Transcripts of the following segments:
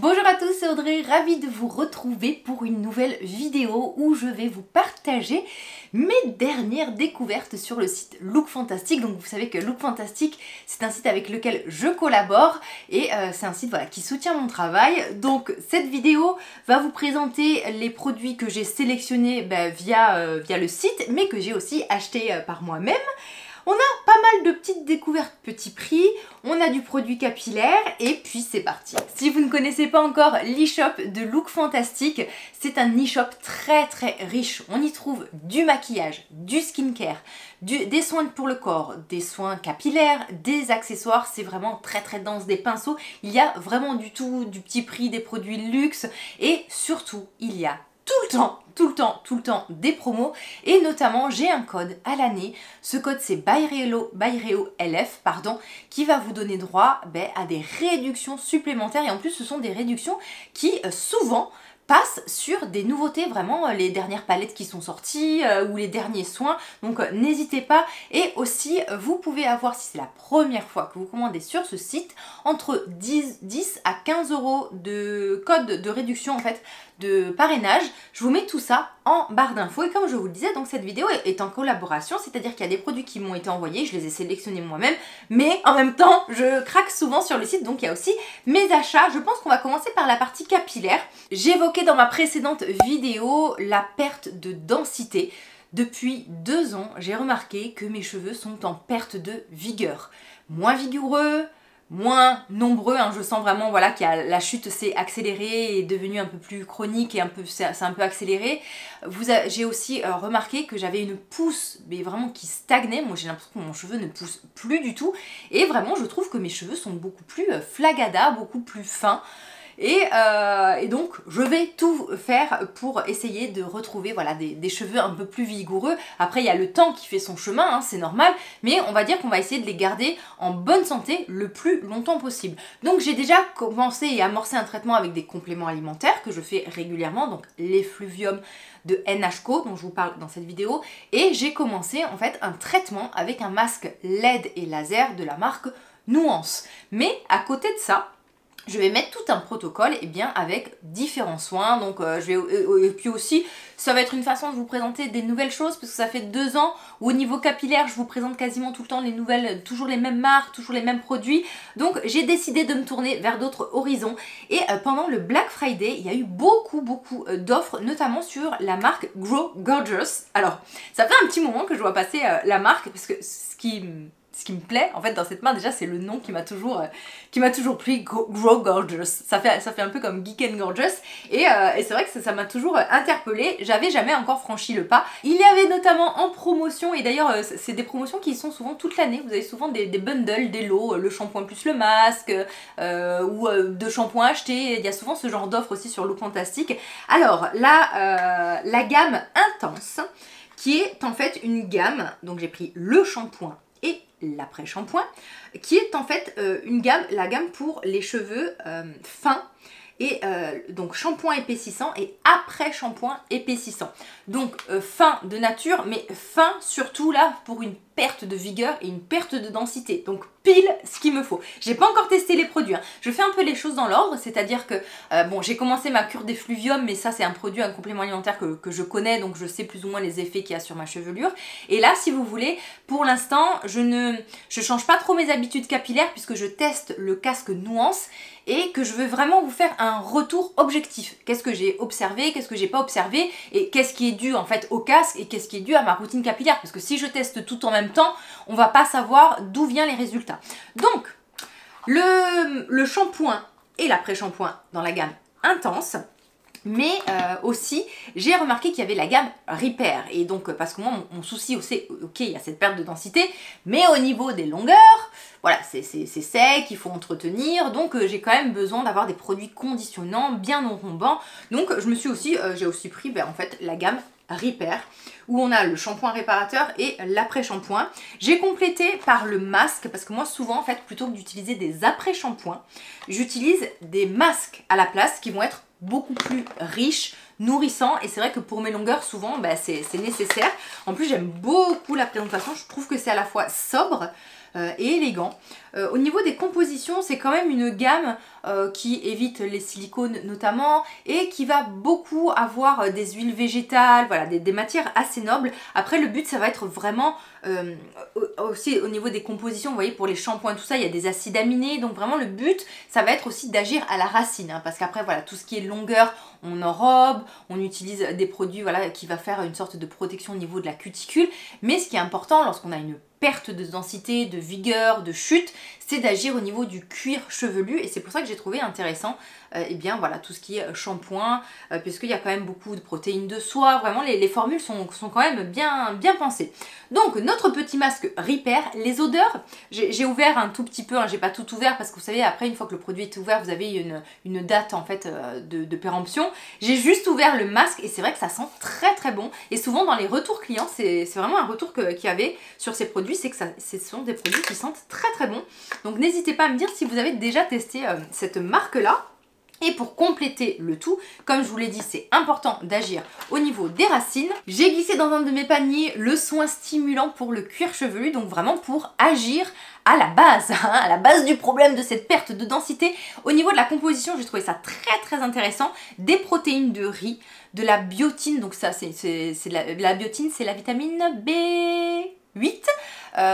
Bonjour à tous, c'est Audrey, ravie de vous retrouver pour une nouvelle vidéo où je vais vous partager mes dernières découvertes sur le site Look Fantastic. Donc vous savez que Look Fantastic, c'est un site avec lequel je collabore et c'est un site qui soutient mon travail. Donc cette vidéo va vous présenter les produits que j'ai sélectionnés via le site, mais que j'ai aussi acheté par moi-même. On a pas mal de petites découvertes petit prix, on a du produit capillaire et puis c'est parti. Si vous ne connaissez pas encore l'e-shop de Look Fantastic, c'est un e-shop très riche. On y trouve du maquillage, du skincare, des soins pour le corps, des soins capillaires, des accessoires, c'est vraiment très dense, des pinceaux. Il y a vraiment du tout, du petit prix, des produits luxe et surtout il y a tout le temps des promos et notamment j'ai un code à l'année, ce code c'est BYREOLF qui va vous donner droit à des réductions supplémentaires et en plus ce sont des réductions qui souvent passe sur des nouveautés, vraiment les dernières palettes qui sont sorties ou les derniers soins, donc n'hésitez pas. Et aussi vous pouvez avoir, si c'est la première fois que vous commandez sur ce site, entre 10 à 15 € de code de réduction en fait de parrainage. Je vous mets tout ça en barre d'infos et comme je vous le disais, donc cette vidéo est en collaboration, c'est-à-dire qu'il y a des produits qui m'ont été envoyés, je les ai sélectionnés moi-même, mais en même temps je craque souvent sur le site, donc il y a aussi mes achats. Je pense qu'on va commencer par la partie capillaire. J'évoquais dans ma précédente vidéo la perte de densité. Depuis 2 ans, j'ai remarqué que mes cheveux sont en perte de vigueur. Moins vigoureux, moins nombreux, je sens vraiment que la chute s'est accélérée et est devenue un peu plus chronique et c'est un peu accéléré. J'ai aussi remarqué que j'avais une pousse mais vraiment qui stagnait. Moi j'ai l'impression que mon cheveu ne pousse plus du tout et vraiment je trouve que mes cheveux sont beaucoup plus flagada, beaucoup plus fins. Et donc je vais tout faire pour essayer de retrouver des cheveux un peu plus vigoureux. Après il y a le temps qui fait son chemin, c'est normal, mais on va dire qu'on va essayer de les garder en bonne santé le plus longtemps possible. Donc j'ai déjà commencé et amorcé un traitement avec des compléments alimentaires que je fais régulièrement, donc l'effluvium de NHCO dont je vous parle dans cette vidéo, et j'ai commencé en fait un traitement avec un masque LED et laser de la marque Nuance. Mais à côté de ça, je vais mettre tout un protocole avec différents soins, donc et puis aussi ça va être une façon de vous présenter des nouvelles choses parce que ça fait 2 ans où au niveau capillaire je vous présente quasiment tout le temps les nouvelles, toujours les mêmes marques, toujours les mêmes produits, donc j'ai décidé de me tourner vers d'autres horizons et pendant le Black Friday il y a eu beaucoup d'offres, notamment sur la marque Grow Gorgeous. Alors ça fait un petit moment que je vois passer la marque parce que ce qui me plaît en fait dans cette marque déjà c'est le nom qui m'a toujours plu, Grow Gorgeous. Ça fait un peu comme Geek and Gorgeous et c'est vrai que ça m'a toujours interpellée. J'avais jamais encore franchi le pas. Il y avait notamment en promotion, et d'ailleurs c'est des promotions qui sont souvent toute l'année, vous avez souvent des bundles, des lots, le shampoing plus le masque ou 2 shampoings achetés. Il y a souvent ce genre d'offre aussi sur Look Fantastic. Alors là la gamme Intense qui est en fait une gamme, donc j'ai pris le shampoing et l'après-shampoing, qui est en fait la gamme pour les cheveux fins, et donc shampoing épaississant et après-shampoing épaississant. Donc fin de nature, mais fin surtout là pour une perte de vigueur et une perte de densité. Donc pile ce qu'il me faut. J'ai pas encore testé les produits, je fais un peu les choses dans l'ordre, c'est-à-dire que bon, j'ai commencé ma cure d'effluvium, mais ça c'est un complément alimentaire que je connais, donc je sais plus ou moins les effets qu'il y a sur ma chevelure. Et là si vous voulez, pour l'instant je change pas trop mes habitudes capillaires puisque je teste le casque Nuance et que je veux vraiment vous faire un retour objectif. Qu'est-ce que j'ai observé, qu'est-ce que j'ai pas observé et qu'est-ce qui est dû en fait au casque et qu'est-ce qui est dû à ma routine capillaire, parce que si je teste tout en même temps, on va pas savoir d'où viennent les résultats. Donc le shampoing et l'après-shampoing dans la gamme Intense. Mais aussi j'ai remarqué qu'il y avait la gamme Repair, et donc parce que moi mon souci aussi, ok, il y a cette perte de densité, mais au niveau des longueurs, voilà, c'est sec, il faut entretenir, donc j'ai quand même besoin d'avoir des produits conditionnants, bien enrombants. Donc j'ai aussi pris en fait la gamme Repair, où on a le shampoing réparateur et l'après-shampoing. J'ai complété par le masque, parce que moi souvent en fait, plutôt que d'utiliser des après-shampoings, j'utilise des masques à la place qui vont être beaucoup plus riches, nourrissants, et c'est vrai que pour mes longueurs souvent c'est nécessaire. En plus j'aime beaucoup la présentation, je trouve que c'est à la fois sobre et élégant. Au niveau des compositions, c'est quand même une gamme qui évite les silicones notamment et qui va beaucoup avoir des huiles végétales, voilà, des matières assez nobles. Après le but ça va être vraiment aussi au niveau des compositions, vous voyez pour les shampoings tout ça, il y a des acides aminés, donc vraiment le but ça va être aussi d'agir à la racine, hein, parce qu'après voilà, tout ce qui est longueur, on enrobe, on utilise des produits voilà, qui va faire une sorte de protection au niveau de la cuticule, mais ce qui est important lorsqu'on a une perte de densité, de vigueur, de chute, c'est d'agir au niveau du cuir chevelu et c'est pour ça que j'ai trouvé intéressant et bien voilà tout ce qui est shampoing puisqu'il y a quand même beaucoup de protéines de soie, vraiment les formules sont quand même bien pensées. Donc notre petit masque Repair, les odeurs, j'ai ouvert un tout petit peu, hein, j'ai pas tout ouvert parce que vous savez après une fois que le produit est ouvert vous avez une date en fait de péremption. J'ai juste ouvert le masque et c'est vrai que ça sent très bon et souvent dans les retours clients c'est vraiment un retour qu'il y avait sur ces produits, c'est que ce sont des produits qui sentent très bon. Donc n'hésitez pas à me dire si vous avez déjà testé cette marque là. Et pour compléter le tout, comme je vous l'ai dit, c'est important d'agir au niveau des racines. J'ai glissé dans un de mes paniers le soin stimulant pour le cuir chevelu, donc vraiment pour agir à la base, hein, à la base du problème de cette perte de densité. Au niveau de la composition, j'ai trouvé ça très intéressant. Des protéines de riz, de la biotine, donc ça c'est la biotine, c'est la vitamine B8.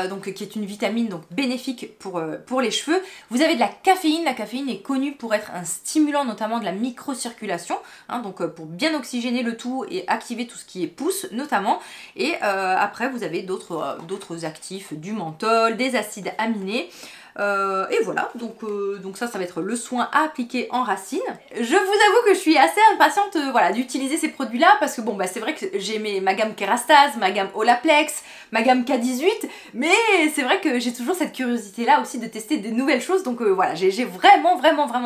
Donc qui est une vitamine donc bénéfique pour les cheveux. Vous avez de la caféine est connue pour être un stimulant notamment de la microcirculation, hein, donc pour bien oxygéner le tout et activer tout ce qui est pousse notamment. Et après vous avez d'autres actifs, du menthol, des acides aminés. Et voilà, donc ça va être le soin à appliquer en racine. Je vous avoue que je suis assez impatiente voilà, d'utiliser ces produits là parce que bon bah c'est vrai que j'ai ma gamme Kerastase, ma gamme Olaplex, ma gamme K18, mais c'est vrai que j'ai toujours cette curiosité là aussi de tester des nouvelles choses, donc voilà, j'ai vraiment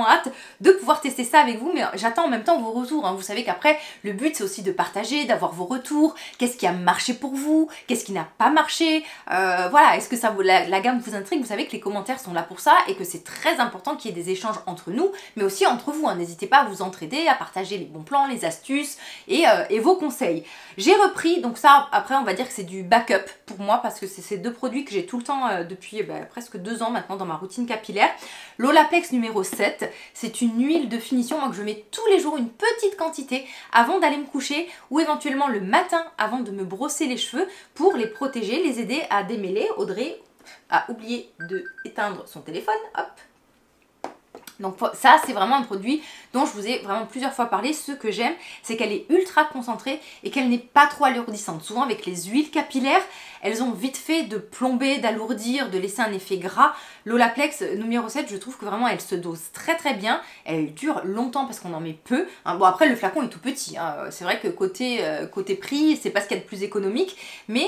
hâte de pouvoir tester ça avec vous, mais j'attends en même temps vos retours, hein. Vous savez qu'après le but c'est aussi de partager, d'avoir vos retours, qu'est-ce qui a marché pour vous, qu'est-ce qui n'a pas marché, voilà, est-ce que ça la gamme vous intrigue. Vous savez que les commentaires sont là pour ça et que c'est très important qu'il y ait des échanges entre nous mais aussi entre vous, hein. N'hésitez pas à vous entraider, à partager les bons plans, les astuces et vos conseils. J'ai repris, donc ça après on va dire que c'est du backup pour moi parce que c'est ces deux produits que j'ai tout le temps depuis presque 2 ans maintenant dans ma routine capillaire. L'Olaplex numéro 7, c'est une huile de finition moi, que je mets tous les jours une petite quantité avant d'aller me coucher ou éventuellement le matin avant de me brosser les cheveux pour les protéger, les aider à démêler. Audrey a oublié de éteindre son téléphone, hop. Donc ça c'est vraiment un produit dont je vous ai vraiment plusieurs fois parlé. Ce que j'aime c'est qu'elle est ultra concentrée et qu'elle n'est pas trop alourdissante. Souvent avec les huiles capillaires elles ont vite fait de plomber, d'alourdir, de laisser un effet gras. L'Olaplex numéro 7 je trouve que vraiment elle se dose très bien. Elle dure longtemps parce qu'on en met peu, hein. Bon après le flacon est tout petit, hein. C'est vrai que côté prix c'est pas ce qu'il y a de plus économique. Mais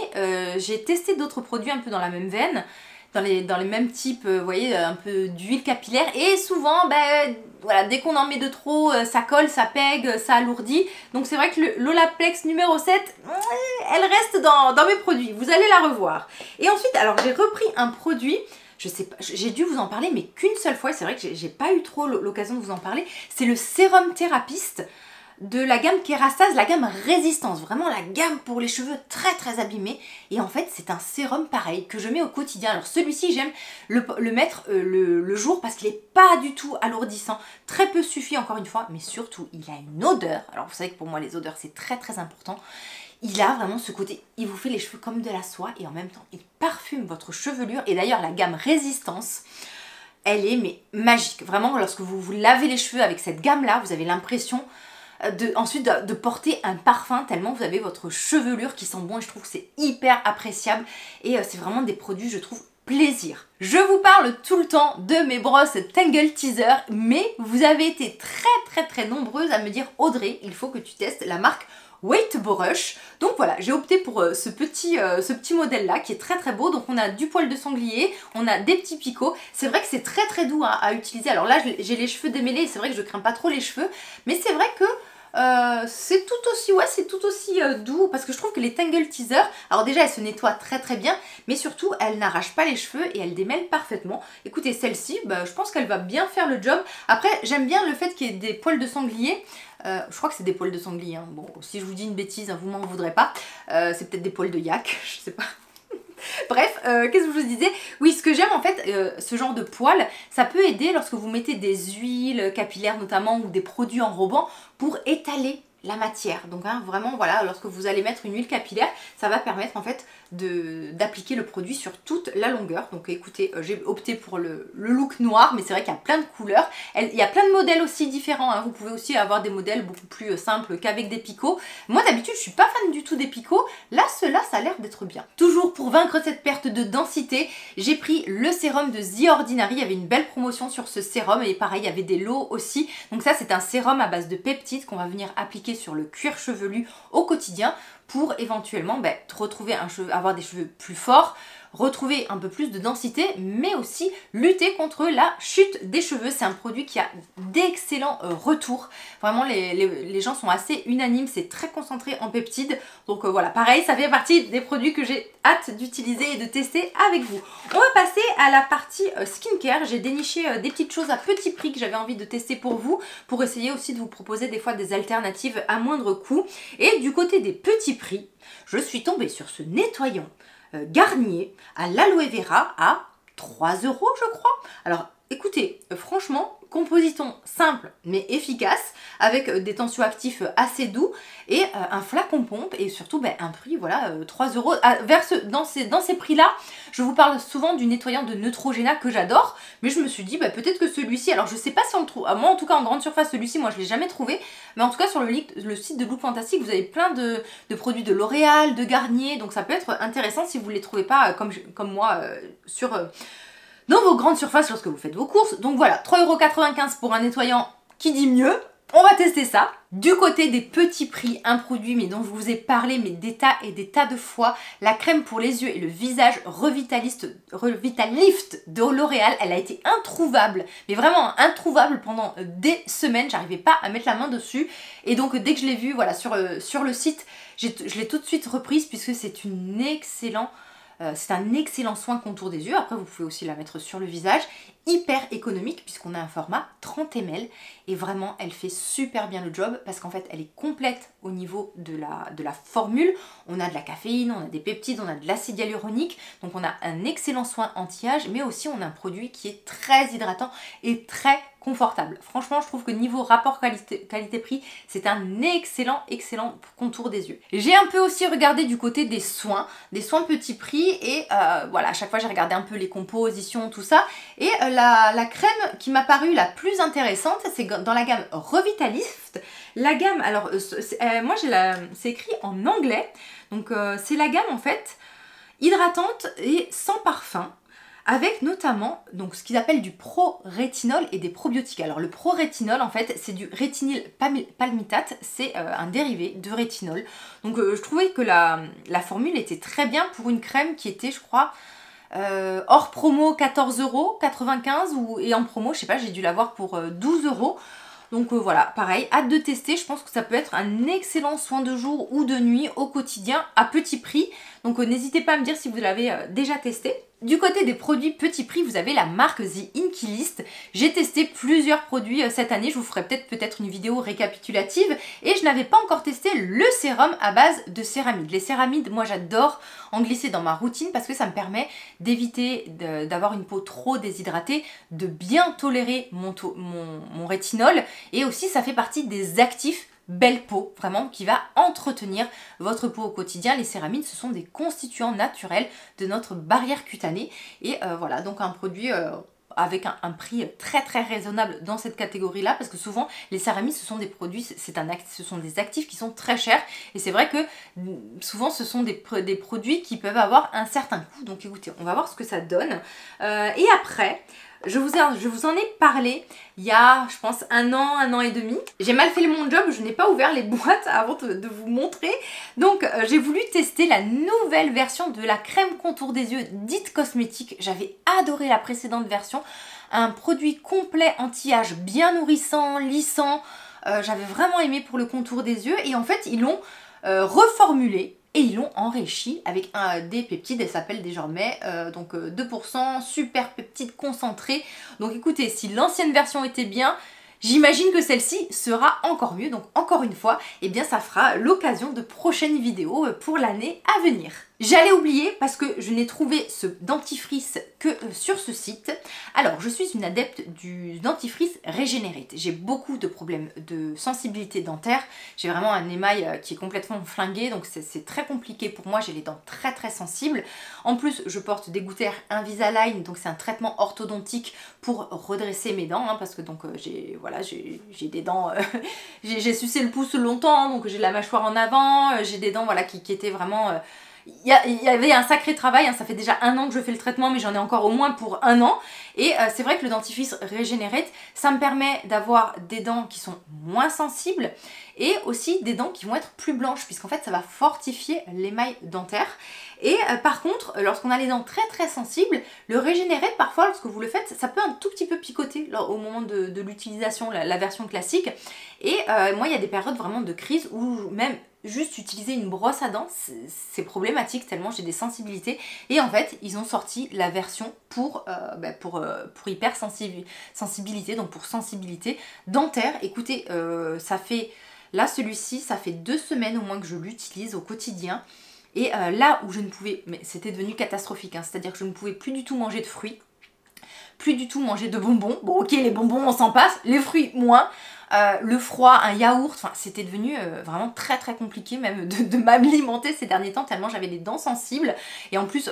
j'ai testé d'autres produits un peu dans la même veine, dans les mêmes types, vous voyez, un peu d'huile capillaire. Et souvent, voilà, dès qu'on en met de trop, ça colle, ça pègue, ça alourdit. Donc c'est vrai que l'Olaplex numéro 7, elle reste dans mes produits. Vous allez la revoir. Et ensuite, alors j'ai repris un produit, je sais pas, j'ai dû vous en parler, mais qu'une seule fois. C'est vrai que j'ai pas eu trop l'occasion de vous en parler. C'est le sérum thérapiste de la gamme Kerastase, la gamme Résistance, vraiment la gamme pour les cheveux très abîmés. Et en fait c'est un sérum pareil que je mets au quotidien. Alors celui-ci j'aime le mettre le jour parce qu'il n'est pas du tout alourdissant, très peu suffit encore une fois, mais surtout il a une odeur. Alors vous savez que pour moi les odeurs c'est très important. Il a vraiment ce côté, il vous fait les cheveux comme de la soie et en même temps il parfume votre chevelure. Et d'ailleurs la gamme Résistance, elle est magique. Vraiment lorsque vous vous lavez les cheveux avec cette gamme là, vous avez l'impression ensuite de porter un parfum tellement vous avez votre chevelure qui sent bon et je trouve que c'est hyper appréciable et c'est vraiment des produits je trouve plaisir. Je vous parle tout le temps de mes brosses Tangle Teezer mais vous avez été très nombreuses à me dire Audrey il faut que tu testes la marque Weight Brush. Donc voilà, j'ai opté pour ce petit modèle là qui est très beau. Donc on a du poil de sanglier, on a des petits picots. C'est vrai que c'est très doux à utiliser. Alors là j'ai les cheveux démêlés, c'est vrai que je crains pas trop les cheveux, mais c'est vrai que c'est tout aussi doux parce que je trouve que les Tangle Teezer, alors déjà elles se nettoient très bien, mais surtout elles n'arrachent pas les cheveux et elles démêlent parfaitement. Écoutez celle-ci, je pense qu'elle va bien faire le job. Après j'aime bien le fait qu'il y ait des poils de sanglier. Je crois que c'est des poils de sanglier, hein. Bon si je vous dis une bêtise hein, vous m'en voudrez pas, c'est peut-être des poils de yak, je sais pas. Bref, qu'est-ce que je vous disais? Oui, ce que j'aime en fait, ce genre de poêle, ça peut aider lorsque vous mettez des huiles capillaires notamment ou des produits enrobants pour étaler la matière. Donc hein, vraiment voilà, lorsque vous allez mettre une huile capillaire, ça va permettre en fait d'appliquer le produit sur toute la longueur. Donc écoutez, j'ai opté pour le look noir, mais c'est vrai qu'il y a plein de couleurs. Il y a plein de modèles aussi différents, hein. Vous pouvez aussi avoir des modèles beaucoup plus simples qu'avec des picots. Moi d'habitude je suis pas fan du tout des picots, là ceux-là ça a l'air d'être bien. Toujours pour vaincre cette perte de densité, j'ai pris le sérum de The Ordinary. Il y avait une belle promotion sur ce sérum et pareil il y avait des lots aussi. Donc ça c'est un sérum à base de peptides qu'on va venir appliquer sur le cuir chevelu au quotidien pour éventuellement retrouver avoir des cheveux plus forts, retrouver un peu plus de densité, mais aussi lutter contre la chute des cheveux. C'est un produit qui a d'excellents retours. Vraiment, les gens sont assez unanimes. C'est très concentré en peptides. Donc voilà, pareil, ça fait partie des produits que j'ai hâte d'utiliser et de tester avec vous. On va passer à la partie skincare. J'ai déniché des petites choses à petit prix que j'avais envie de tester pour vous, pour essayer aussi de vous proposer des fois des alternatives à moindre coût. Et du côté des petits prix, je suis tombée sur ce nettoyant Garnier à l'aloe vera à 3 € je crois. Alors écoutez, franchement, compositon simple mais efficace avec des tensioactifs assez doux et un flacon pompe et surtout un prix, voilà, 3 €. Dans ces prix-là, je vous parle souvent du nettoyant de Neutrogena que j'adore, mais je me suis dit peut-être que celui-ci, alors je sais pas si on le trouve, moi en tout cas en grande surface, celui-ci, moi je l'ai jamais trouvé, mais en tout cas sur le site de Look Fantastic, vous avez plein de produits de L'Oréal, de Garnier, donc ça peut être intéressant si vous ne les trouvez pas comme moi dans vos grandes surfaces lorsque vous faites vos courses. Donc voilà, 3,95 € pour un nettoyant qui dit mieux. On va tester ça. Du côté des petits prix, un produit mais dont je vous ai parlé mais des tas et des tas de fois, la crème pour les yeux et le visage Revitalift de L'Oréal. Elle a été introuvable, mais vraiment introuvable pendant des semaines. J'arrivais pas à mettre la main dessus et donc dès que je l'ai vue voilà, sur le site, je l'ai tout de suite reprise puisque c'est un excellent soin contour des yeux. Après vous pouvez aussi la mettre sur le visage, hyper économique puisqu'on a un format 30 ml et vraiment elle fait super bien le job parce qu'en fait elle est complète au niveau de la formule. On a de la caféine, on a des peptides, on a de l'acide hyaluronique, donc on a un excellent soin anti-âge, mais aussi on a un produit qui est très hydratant et très confortable. Franchement, je trouve que niveau rapport qualité-prix, c'est un excellent contour des yeux. J'ai un peu aussi regardé du côté des soins petits prix et voilà, à chaque fois j'ai regardé un peu les compositions, tout ça, et la crème qui m'a paru la plus intéressante, c'est dans la gamme Revitalift. La gamme, alors moi c'est écrit en anglais, donc c'est la gamme en fait hydratante et sans parfum, avec notamment donc ce qu'ils appellent du pro-rétinol et des probiotiques. Alors le pro-rétinol en fait c'est du rétinyl palmitate, c'est un dérivé de rétinol. Donc je trouvais que la formule était très bien pour une crème qui était, je crois, hors promo 14,95 € et en promo, je sais pas, j'ai dû l'avoir pour 12 €. Donc voilà, pareil, hâte de tester. Je pense que ça peut être un excellent soin de jour ou de nuit au quotidien à petit prix. Donc n'hésitez pas à me dire si vous l'avez déjà testé. Du côté des produits petit prix, vous avez la marque The Inkey List. J'ai testé plusieurs produits cette année, je vous ferai peut-être une vidéo récapitulative. Et je n'avais pas encore testé le sérum à base de céramides. Les céramides, moi j'adore en glisser dans ma routine parce que ça me permet d'éviter d'avoir une peau trop déshydratée, de bien tolérer mon rétinol. Et aussi ça fait partie des actifs belle peau, vraiment, qui va entretenir votre peau au quotidien. Les céramides, ce sont des constituants naturels de notre barrière cutanée. Et voilà, donc un produit avec un prix très raisonnable dans cette catégorie-là, parce que souvent, les céramides, ce sont des produits, ce sont des actifs qui sont très chers. Et c'est vrai que souvent, ce sont des produits qui peuvent avoir un certain coût. Donc écoutez, on va voir ce que ça donne. Et après... Je vous en ai parlé il y a, je pense, un an et demi. J'ai mal fait mon job, je n'ai pas ouvert les boîtes avant de vous montrer. Donc, j'ai voulu tester la nouvelle version de la crème contour des yeux dite cosmétique. J'avais adoré la précédente version. Un produit complet anti-âge, bien nourrissant, lissant. J'avais vraiment aimé pour le contour des yeux. Et en fait, ils l'ont reformulé. Et ils l'ont enrichi avec des peptides, elles s'appellent désormais donc 2% super peptides concentrés. Donc écoutez, si l'ancienne version était bien, j'imagine que celle-ci sera encore mieux. Donc encore une fois, eh bien ça fera l'occasion de prochaines vidéos pour l'année à venir. J'allais oublier parce que je n'ai trouvé ce dentifrice que sur ce site. Alors, je suis une adepte du dentifrice Regenerate. J'ai beaucoup de problèmes de sensibilité dentaire. J'ai vraiment un émail qui est complètement flingué, donc c'est très compliqué pour moi. J'ai les dents très sensibles. En plus, je porte des gouttières Invisalign, donc c'est un traitement orthodontique pour redresser mes dents, hein, parce que donc j'ai des dents, j'ai sucé le pouce longtemps, donc j'ai la mâchoire en avant, j'ai des dents voilà qui étaient vraiment il y avait un sacré travail, hein, ça fait déjà 1 an que je fais le traitement, mais j'en ai encore au moins pour 1 an. Et c'est vrai que le dentifrice Regenerate, ça me permet d'avoir des dents qui sont moins sensibles et aussi des dents qui vont être plus blanches, puisqu'en fait ça va fortifier l'émail dentaire. Et par contre, lorsqu'on a les dents très sensibles, le Regenerate, parfois lorsque vous le faites, ça peut un tout petit peu picoter au moment de l'utilisation, la version classique. Et moi il y a des périodes vraiment de crise où même juste utiliser une brosse à dents, c'est problématique tellement j'ai des sensibilités. Et en fait, ils ont sorti la version pour hypersensibilité, donc pour sensibilité dentaire. Écoutez, ça fait, là celui-ci, ça fait 2 semaines au moins que je l'utilise au quotidien. Et là où je ne pouvais, mais c'était devenu catastrophique, hein, c'est-à-dire que je ne pouvais plus du tout manger de fruits, plus du tout manger de bonbons. Bon ok, les bonbons on s'en passe, les fruits moins. Le froid, un yaourt, enfin c'était devenu vraiment très compliqué même de m'alimenter ces derniers temps tellement j'avais les dents sensibles. Et en plus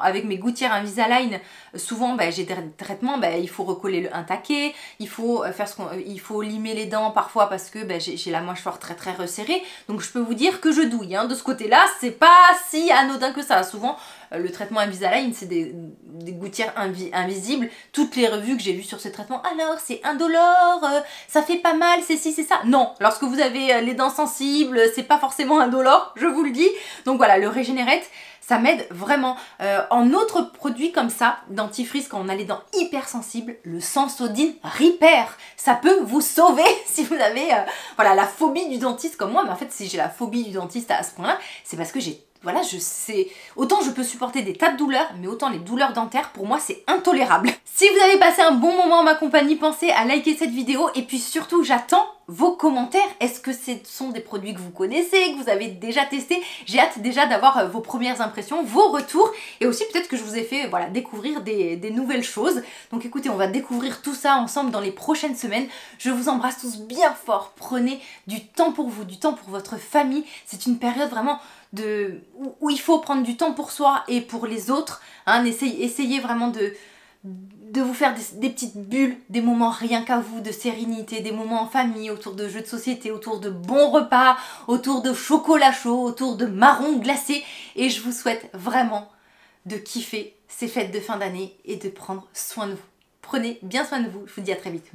avec mes gouttières Invisalign, souvent j'ai des traitements, il faut recoller un taquet, il faut il faut limer les dents parfois parce que j'ai la mâchoire très resserrée. Donc je peux vous dire que je douille, hein. De ce côté-là, c'est pas si anodin que ça. Souvent le traitement Invisalign, c'est des gouttières invisibles. Toutes les revues que j'ai vues sur ce traitement, alors c'est indolore, ça fait pas mal, c'est ci, c'est ça. Non, lorsque vous avez les dents sensibles, c'est pas forcément indolore, je vous le dis. Donc voilà, le Regenerate, ça m'aide vraiment. En autre produit comme ça, dentifrice, quand on a les dents hyper sensibles, le Sensodyne Repair, ça peut vous sauver si vous avez voilà, la phobie du dentiste comme moi. Mais en fait, si j'ai la phobie du dentiste à ce point-là, c'est parce que voilà, je sais, autant je peux supporter des tas de douleurs, mais autant les douleurs dentaires, pour moi, c'est intolérable. Si vous avez passé un bon moment en ma compagnie, pensez à liker cette vidéo et puis surtout, j'attends vos commentaires. Est-ce que ce sont des produits que vous connaissez, que vous avez déjà testés? J'ai hâte déjà d'avoir vos premières impressions, vos retours et aussi peut-être que je vous ai fait voilà, découvrir des nouvelles choses. Donc écoutez, on va découvrir tout ça ensemble dans les prochaines semaines. Je vous embrasse tous bien fort. Prenez du temps pour vous, du temps pour votre famille. C'est une période vraiment où il faut prendre du temps pour soi et pour les autres. Hein, essayez vraiment de vous faire des petites bulles, des moments rien qu'à vous, de sérénité, des moments en famille, autour de jeux de société, autour de bons repas, autour de chocolat chaud, autour de marrons glacés. Et je vous souhaite vraiment de kiffer ces fêtes de fin d'année et de prendre soin de vous. Prenez bien soin de vous. Je vous dis à très vite.